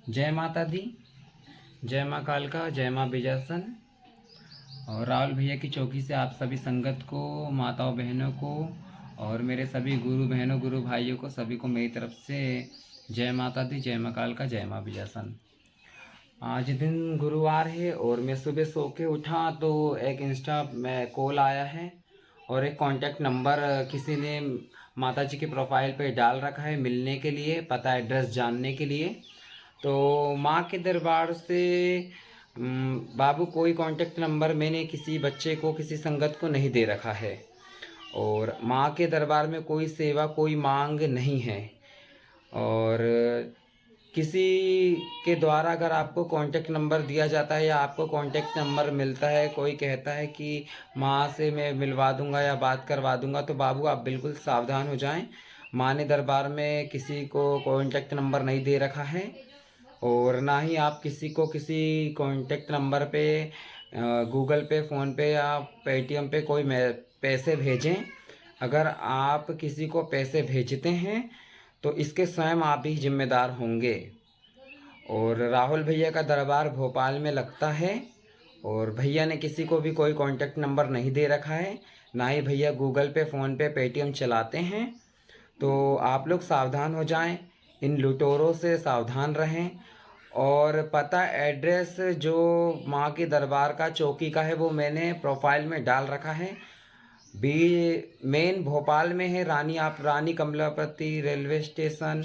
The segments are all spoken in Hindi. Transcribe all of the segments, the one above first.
जय माता दी, जय माँ कालका, जय माँ बीजासन। और राहुल भैया की चौकी से आप सभी संगत को, माताओं बहनों को और मेरे सभी गुरु बहनों, गुरु भाइयों को, सभी को मेरी तरफ से जय माता दी, जय माँ कालका, जय माँ बीजासन। आज दिन गुरुवार है और मैं सुबह सो के उठा तो एक इंस्टा में कॉल आया है और एक कांटेक्ट नंबर किसी ने माता जी के प्रोफाइल पे डाल रखा है मिलने के लिए, पता एड्रेस जानने के लिए। तो माँ के दरबार से बाबू कोई कांटेक्ट नंबर मैंने किसी बच्चे को, किसी संगत को नहीं दे रखा है और माँ के दरबार में कोई सेवा, कोई मांग नहीं है। और किसी के द्वारा अगर आपको कांटेक्ट नंबर दिया जाता है या आपको कांटेक्ट नंबर मिलता है, कोई कहता है कि माँ से मैं मिलवा दूंगा या बात करवा दूंगा, तो बाबू आप बिल्कुल सावधान हो जाएं। माँ ने दरबार में किसी को कांटेक्ट नंबर नहीं दे रखा है और ना ही आप किसी को किसी कांटेक्ट नंबर पे गूगल पे, फ़ोन पे या पेटीएम पे कोई पैसे भेजें। अगर आप किसी को पैसे भेजते हैं तो इसके स्वयं आप ही जिम्मेदार होंगे। और राहुल भैया का दरबार भोपाल में लगता है और भैया ने किसी को भी कोई कांटेक्ट नंबर नहीं दे रखा है, ना ही भैया गूगल पे, फ़ोन पे, पेटीएम चलाते हैं। तो आप लोग सावधान हो जाएं, इन लुटेरों से सावधान रहें। और पता एड्रेस जो माँ के दरबार का चौकी का है वो मैंने प्रोफाइल में डाल रखा है। मेन भोपाल में है। आप रानी कमलापति रेलवे स्टेशन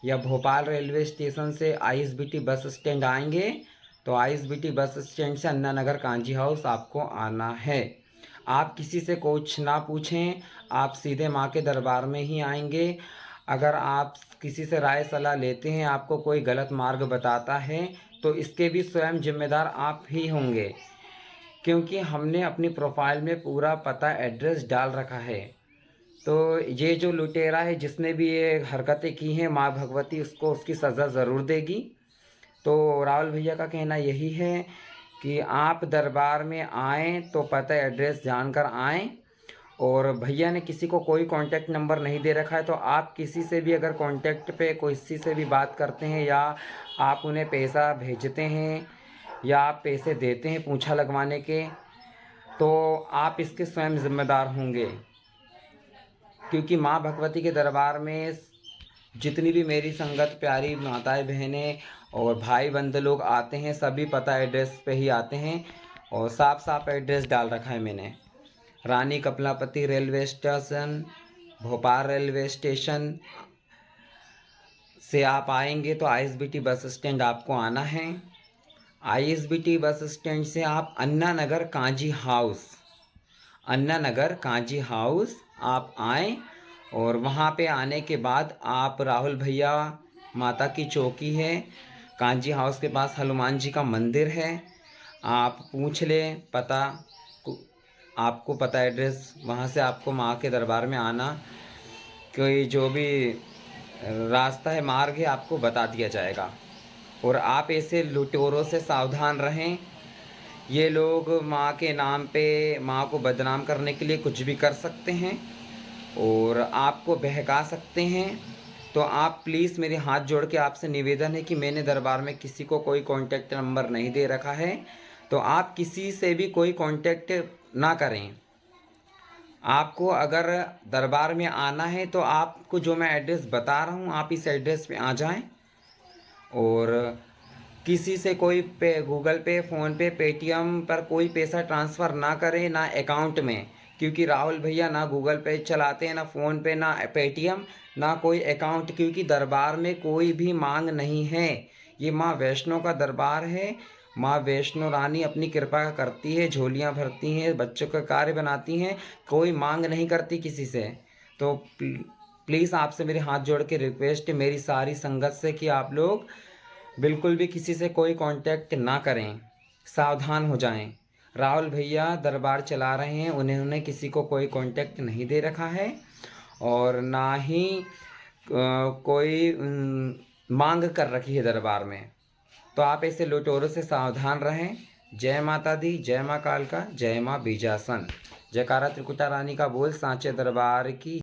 या भोपाल रेलवे स्टेशन से आईएसबीटी बस स्टैंड आएंगे तो आईएसबीटी बस स्टैंड से अन्ना नगर कांजी हाउस आपको आना है। आप किसी से कुछ ना पूछें, आप सीधे माँ के दरबार में ही आएंगे। अगर आप किसी से राय सलाह लेते हैं, आपको कोई गलत मार्ग बताता है, तो इसके भी स्वयं जिम्मेदार आप ही होंगे, क्योंकि हमने अपनी प्रोफाइल में पूरा पता एड्रेस डाल रखा है। तो ये जो लुटेरा है, जिसने भी ये हरकतें की हैं, माँ भगवती उसको उसकी सज़ा ज़रूर देगी। तो राहुल भैया का कहना यही है कि आप दरबार में आएँ तो पता एड्रेस जानकर आएँ। और भैया ने किसी को कोई कांटेक्ट नंबर नहीं दे रखा है, तो आप किसी से भी अगर कांटेक्ट पे किसी से भी बात करते हैं या आप उन्हें पैसा भेजते हैं या आप पैसे देते हैं पूंछा लगवाने के, तो आप इसके स्वयं जिम्मेदार होंगे। क्योंकि माँ भगवती के दरबार में जितनी भी मेरी संगत, प्यारी माताएं, बहनें और भाई बंद लोग आते हैं, सभी पता एड्रेस पे ही आते हैं और साफ साफ एड्रेस डाल रखा है मैंने। Rani Kamlapati railway station, Bhopal railway station से आप आएंगे तो आईएसबीटी बस स्टैंड आपको आना है। आईएसबीटी बस स्टैंड से आप अन्ना नगर कांजी हाउस, अन्ना नगर कांजी हाउस आप आएँ और वहाँ पे आने के बाद आप राहुल भैया, माता की चौकी है, कांजी हाउस के पास हनुमान जी का मंदिर है, आप पूछ लें पता, आपको पता एड्रेस, वहाँ से आपको माँ के दरबार में आना, कोई जो भी रास्ता है, मार्ग है, आपको बता दिया जाएगा। और आप ऐसे लुटेरों से सावधान रहें। ये लोग माँ के नाम पे माँ को बदनाम करने के लिए कुछ भी कर सकते हैं और आपको बहका सकते हैं। तो आप प्लीज़, मेरे हाथ जोड़ के आपसे निवेदन है कि मैंने दरबार में किसी को कोई कांटेक्ट नंबर नहीं दे रखा है, तो आप किसी से भी कोई कांटेक्ट ना करें। आपको अगर दरबार में आना है तो आपको जो मैं एड्रेस बता रहा हूँ, आप इस एड्रेस पे आ जाएं। और किसी से कोई गूगल पे, फ़ोन पे, पेटीएम पर कोई पैसा ट्रांसफ़र ना करें, ना अकाउंट में। क्योंकि राहुल भैया ना गूगल पे चलाते हैं, ना फ़ोन पे, ना पेटीएम, ना कोई अकाउंट। क्योंकि दरबार में कोई भी मांग नहीं है। ये माँ वैष्णो का दरबार है। माँ वैष्णो रानी अपनी कृपा करती है, झोलियाँ भरती हैं, बच्चों का कार्य बनाती हैं, कोई मांग नहीं करती किसी से। तो प्लीज़ आपसे मेरे हाथ जोड़ के रिक्वेस्ट है मेरी सारी संगत से कि आप लोग बिल्कुल भी किसी से कोई कांटेक्ट ना करें, सावधान हो जाएं। राहुल भैया दरबार चला रहे हैं, उन्होंने किसी को कोई कांटेक्ट नहीं दे रखा है और ना ही कोई मांग कर रखी है दरबार में। तो आप ऐसे लुटेरों से सावधान रहें। जय माता दी, जय माँ कालका, जय माँ बीजासन। जयकारा त्रिकुटा रानी का बोल, सांचे दरबार की।